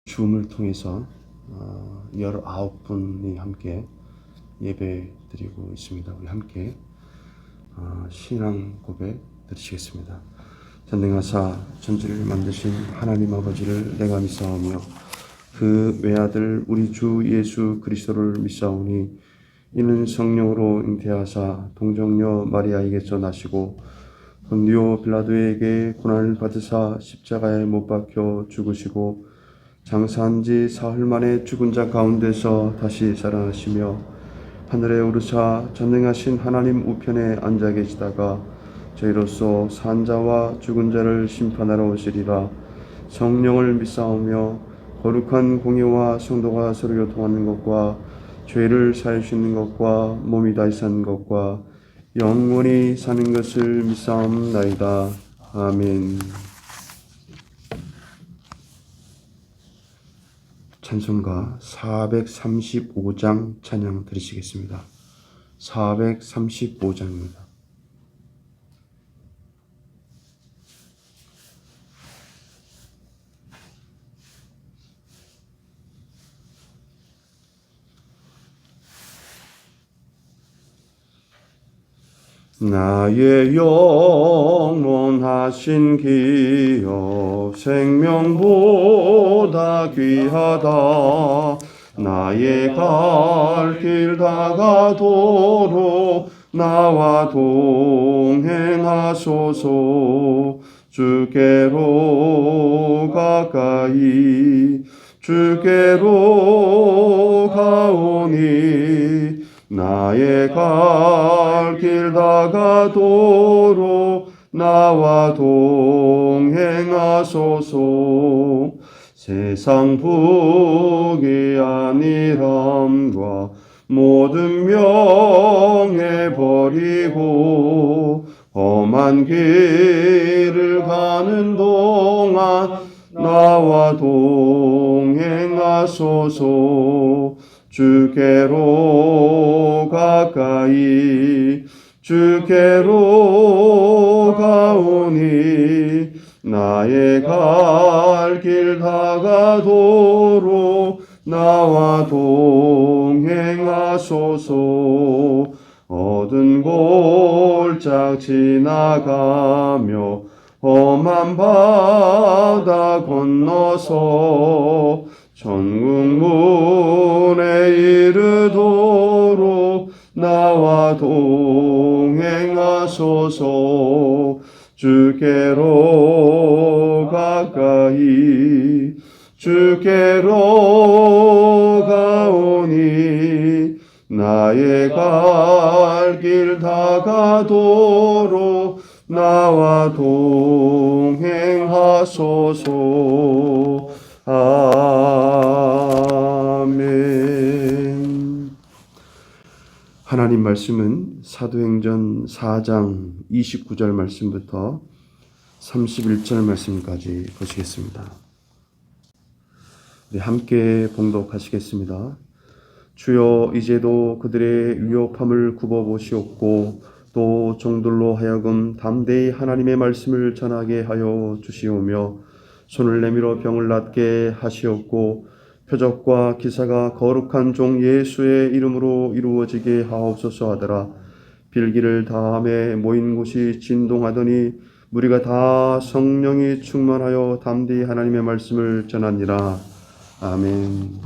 줌을 통해서 19분이 함께 예배 드리고 있습니다. 우리 함께 신앙 고백 드리시겠습니다. 전능하사 천지를 만드신 하나님 아버지를 내가 믿사오며 그 외아들 우리 주 예수 그리스도를 믿사오니 이는 성령으로 잉태하사 동정녀 마리아에게서 나시고 본디오 빌라도에게 고난을 받으사 십자가에 못 박혀 죽으시고 장사한 지 사흘 만에 죽은 자 가운데서 다시 살아나시며 하늘에 오르사 전능하신 하나님 우편에 앉아 계시다가 저희로서 산 자와 죽은 자를 심판하러 오시리라. 성령을 믿사오며 거룩한 공예와 성도가 서로 교통하는 것과 죄를 사할 수 있는 것과 몸이 다시 사는 것과 영원히 사는 것을 믿사옵나이다. 아멘. 찬송가 435장 찬양 드리시겠습니다. 435장입니다. 나의 영원하신 기업 생명보다 귀하다. 나의 갈 길 다가도록 나와 동행하소서. 주께로 가까이 주께로 가오니 나의 갈 길 다가도록 나와 동행하소서. 세상 부귀 안일함과 모든 명예 버리고 험한 길을 가는 동안 나와 동행하소서. 주께로 가까이 주께로 가오니 나의 갈 길 다가도록 나와 동행하소서. 어두운 골짝 지나가며 험한 바다 건너서 천국 문에 이르도록 나와 동행하소서. 주께로 가까이 주께로 가오니 나의 갈 길 다가도록 나와 동행하소서. 아멘. 하나님 말씀은 사도행전 4장 29절 말씀부터 31절 말씀까지 보시겠습니다. 우리 함께 봉독하시겠습니다. 주여 이제도 그들의 위협함을 굽어보시옵고 또 종들로 하여금 담대히 하나님의 말씀을 전하게 하여 주시오며 손을 내밀어 병을 낫게 하시옵고 표적과 기사가 거룩한 종 예수의 이름으로 이루어지게 하옵소서 하더라. 빌기를 다함에 모인 곳이 진동하더니 무리가 다 성령이 충만하여 담대히 하나님의 말씀을 전하니라. 아멘.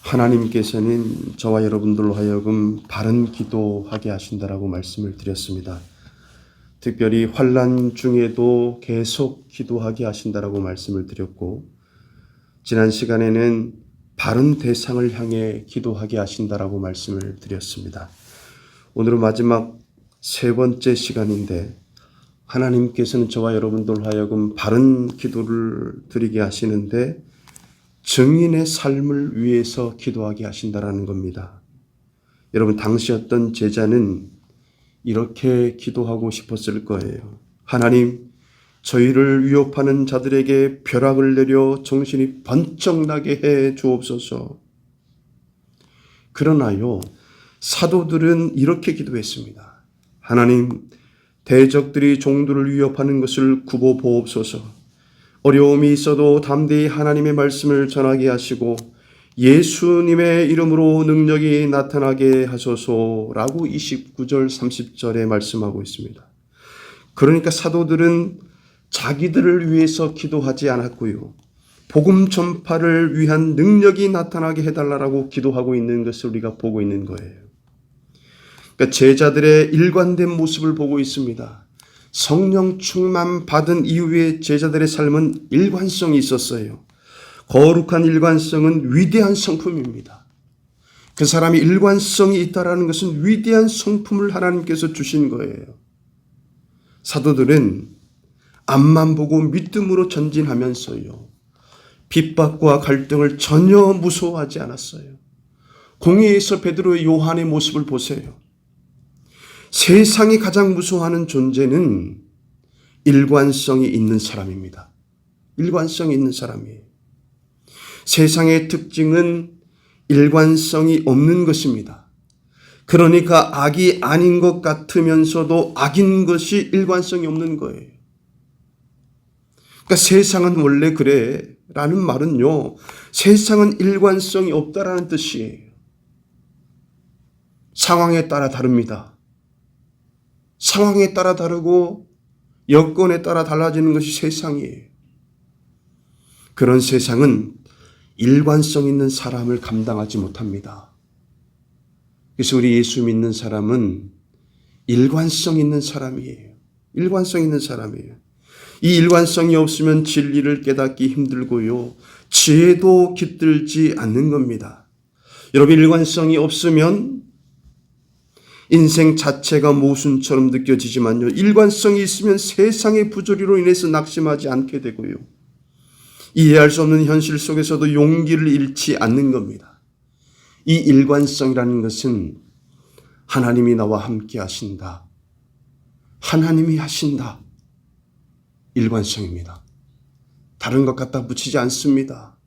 하나님께서는 저와 여러분들로 하여금 바른 기도하게 하신다라고 말씀을 드렸습니다. 특별히 환난 중에도 계속 기도하게 하신다라고 말씀을 드렸고, 지난 시간에는 바른 대상을 향해 기도하게 하신다라고 말씀을 드렸습니다. 오늘은 마지막 세 번째 시간인데, 하나님께서는 저와 여러분들로 하여금 바른 기도를 드리게 하시는데 증인의 삶을 위해서 기도하게 하신다라는 겁니다. 여러분, 당시 어떤 제자는 이렇게 기도하고 싶었을 거예요. 하나님, 저희를 위협하는 자들에게 벼락을 내려 정신이 번쩍 나게 해 주옵소서. 그러나요, 사도들은 이렇게 기도했습니다. 하나님, 대적들이 종들을 위협하는 것을 굽어 보옵소서. 어려움이 있어도 담대히 하나님의 말씀을 전하게 하시고 예수님의 이름으로 능력이 나타나게 하소서라고 29절 30절에 말씀하고 있습니다. 그러니까 사도들은 자기들을 위해서 기도하지 않았고요, 복음 전파를 위한 능력이 나타나게 해달라고 기도하고 있는 것을 우리가 보고 있는 거예요. 그러니까 제자들의 일관된 모습을 보고 있습니다. 성령 충만 받은 이후에 제자들의 삶은 일관성이 있었어요. 거룩한 일관성은 위대한 성품입니다. 그 사람이 일관성이 있다라는 것은 위대한 성품을 하나님께서 주신 거예요. 사도들은 앞만 보고 믿음으로 전진하면서요, 핍박과 갈등을 전혀 무서워하지 않았어요. 공회에서 베드로의 요한의 모습을 보세요. 세상이 가장 무서워하는 존재는 일관성이 있는 사람입니다. 일관성이 있는 사람이에요. 세상의 특징은 일관성이 없는 것입니다. 그러니까 악이 아닌 것 같으면서도 악인 것이 일관성이 없는 거예요. 그러니까 세상은 원래 그래 라는 말은요, 세상은 일관성이 없다라는 뜻이에요. 상황에 따라 다릅니다. 상황에 따라 다르고 여건에 따라 달라지는 것이 세상이에요. 그런 세상은 일관성 있는 사람을 감당하지 못합니다. 그래서 우리 예수 믿는 사람은 일관성 있는 사람이에요. 일관성 있는 사람이에요. 이 일관성이 없으면 진리를 깨닫기 힘들고요, 지혜도 깃들지 않는 겁니다. 여러분, 일관성이 없으면 인생 자체가 모순처럼 느껴지지만요, 일관성이 있으면 세상의 부조리로 인해서 낙심하지 않게 되고요, 이해할 수 없는 현실 속에서도 용기를 잃지 않는 겁니다. 이 일관성이라는 것은 하나님이 나와 함께 하신다, 하나님이 하신다, 일관성입니다. 다른 것 갖다 붙이지 않습니다.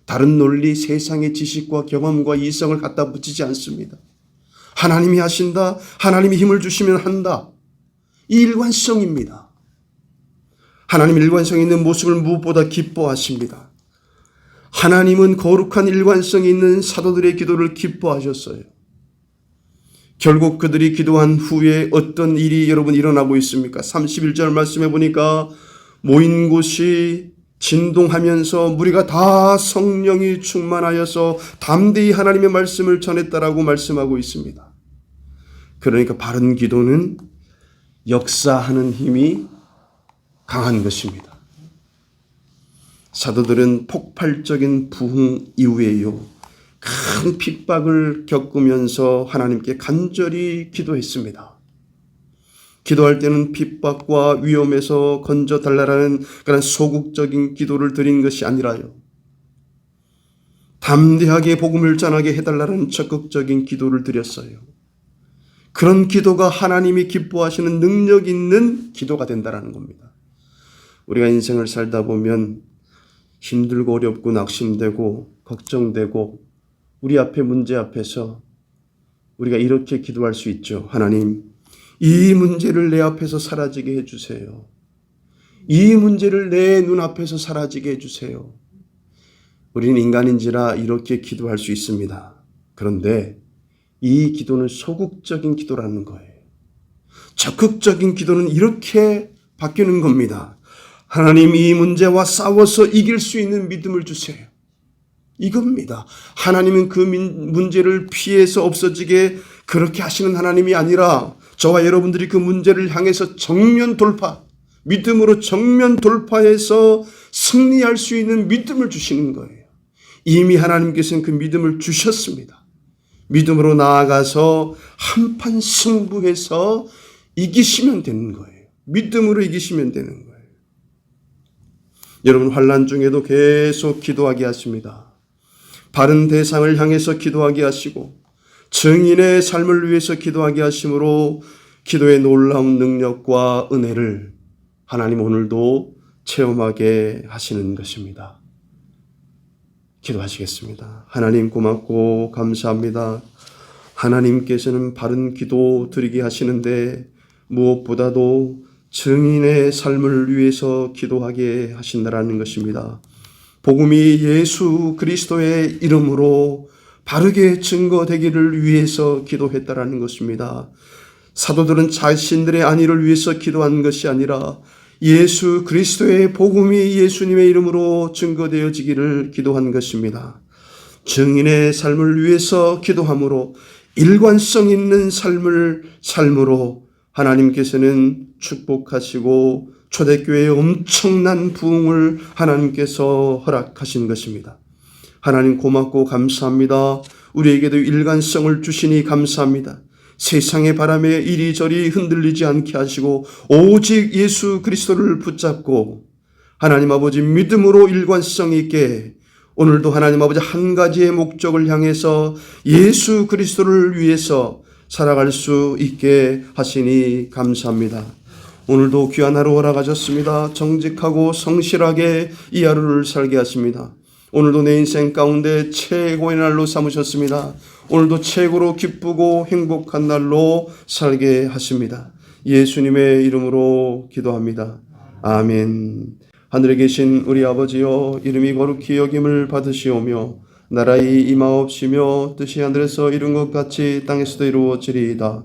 다른 논리, 세상의 지식과 경험과 이성을 갖다 붙이지 않습니다. 하나님이 하신다, 하나님이 힘을 주시면 한다, 이 일관성입니다. 하나님 일관성 있는 모습을 무엇보다 기뻐하십니다. 하나님은 거룩한 일관성이 있는 사도들의 기도를 기뻐하셨어요. 결국 그들이 기도한 후에 어떤 일이 여러분 일어나고 있습니까? 31절 말씀해 보니까 모인 곳이 진동하면서 무리가 다 성령이 충만하여서 담대히 하나님의 말씀을 전했다라고 말씀하고 있습니다. 그러니까 바른 기도는 역사하는 힘이 강한 것입니다. 사도들은 폭발적인 부흥 이후에요, 큰 핍박을 겪으면서 하나님께 간절히 기도했습니다. 기도할 때는 핍박과 위험에서 건져달라는 그런 소극적인 기도를 드린 것이 아니라요, 담대하게 복음을 전하게 해달라는 적극적인 기도를 드렸어요. 그런 기도가 하나님이 기뻐하시는 능력 있는 기도가 된다는 겁니다. 우리가 인생을 살다 보면 힘들고 어렵고 낙심되고 걱정되고 우리 앞에 문제 앞에서 우리가 이렇게 기도할 수 있죠. 하나님, 이 문제를 내 앞에서 사라지게 해주세요. 이 문제를 내 눈앞에서 사라지게 해주세요. 우리는 인간인지라 이렇게 기도할 수 있습니다. 그런데 이 기도는 소극적인 기도라는 거예요. 적극적인 기도는 이렇게 바뀌는 겁니다. 하나님, 이 문제와 싸워서 이길 수 있는 믿음을 주세요. 이겁니다. 하나님은 그 문제를 피해서 없어지게 그렇게 하시는 하나님이 아니라 저와 여러분들이 그 문제를 향해서 정면 돌파, 믿음으로 정면 돌파해서 승리할 수 있는 믿음을 주시는 거예요. 이미 하나님께서는 그 믿음을 주셨습니다. 믿음으로 나아가서 한판 승부해서 이기시면 되는 거예요. 믿음으로 이기시면 되는 거예요. 여러분, 환난 중에도 계속 기도하게 하십니다. 바른 대상을 향해서 기도하게 하시고 증인의 삶을 위해서 기도하게 하심으로 기도의 놀라운 능력과 은혜를 하나님 오늘도 체험하게 하시는 것입니다. 기도하시겠습니다. 하나님, 고맙고 감사합니다. 하나님께서는 바른 기도 드리게 하시는데 무엇보다도 증인의 삶을 위해서 기도하게 하신다라는 것입니다. 복음이 예수 그리스도의 이름으로 바르게 증거되기를 위해서 기도했다라는 것입니다. 사도들은 자신들의 안위를 위해서 기도한 것이 아니라 예수 그리스도의 복음이 예수님의 이름으로 증거되어지기를 기도한 것입니다. 증인의 삶을 위해서 기도함으로 일관성 있는 삶으로 하나님께서는 축복하시고 초대교회의 엄청난 부흥을 하나님께서 허락하신 것입니다. 하나님 고맙고 감사합니다. 우리에게도 일관성을 주시니 감사합니다. 세상의 바람에 이리저리 흔들리지 않게 하시고 오직 예수 그리스도를 붙잡고 하나님 아버지 믿음으로 일관성 있게 오늘도 하나님 아버지 한 가지의 목적을 향해서 예수 그리스도를 위해서 살아갈 수 있게 하시니 감사합니다. 오늘도 귀한 하루 허락하셨습니다. 정직하고 성실하게 이 하루를 살게 하십니다. 오늘도 내 인생 가운데 최고의 날로 삼으셨습니다. 오늘도 최고로 기쁘고 행복한 날로 살게 하십니다. 예수님의 이름으로 기도합니다. 아멘. 하늘에 계신 우리 아버지여, 이름이 거룩히 여김을 받으시오며 나라의 임하옵시며 뜻이 하늘에서 이룬 것 같이 땅에서도 이루어지리이다.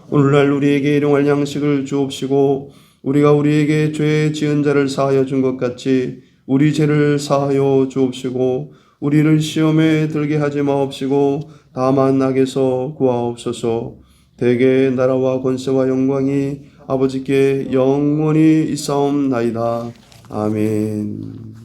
오늘날 우리에게 일용할 양식을 주옵시고 우리가 우리에게 죄 지은 자를 사하여 준 것 같이 우리 죄를 사하여 주옵시고 우리를 시험에 들게 하지 마옵시고 다만 악에서 구하옵소서. 대개 나라와 권세와 영광이 아버지께 영원히 있사옵나이다. 아멘.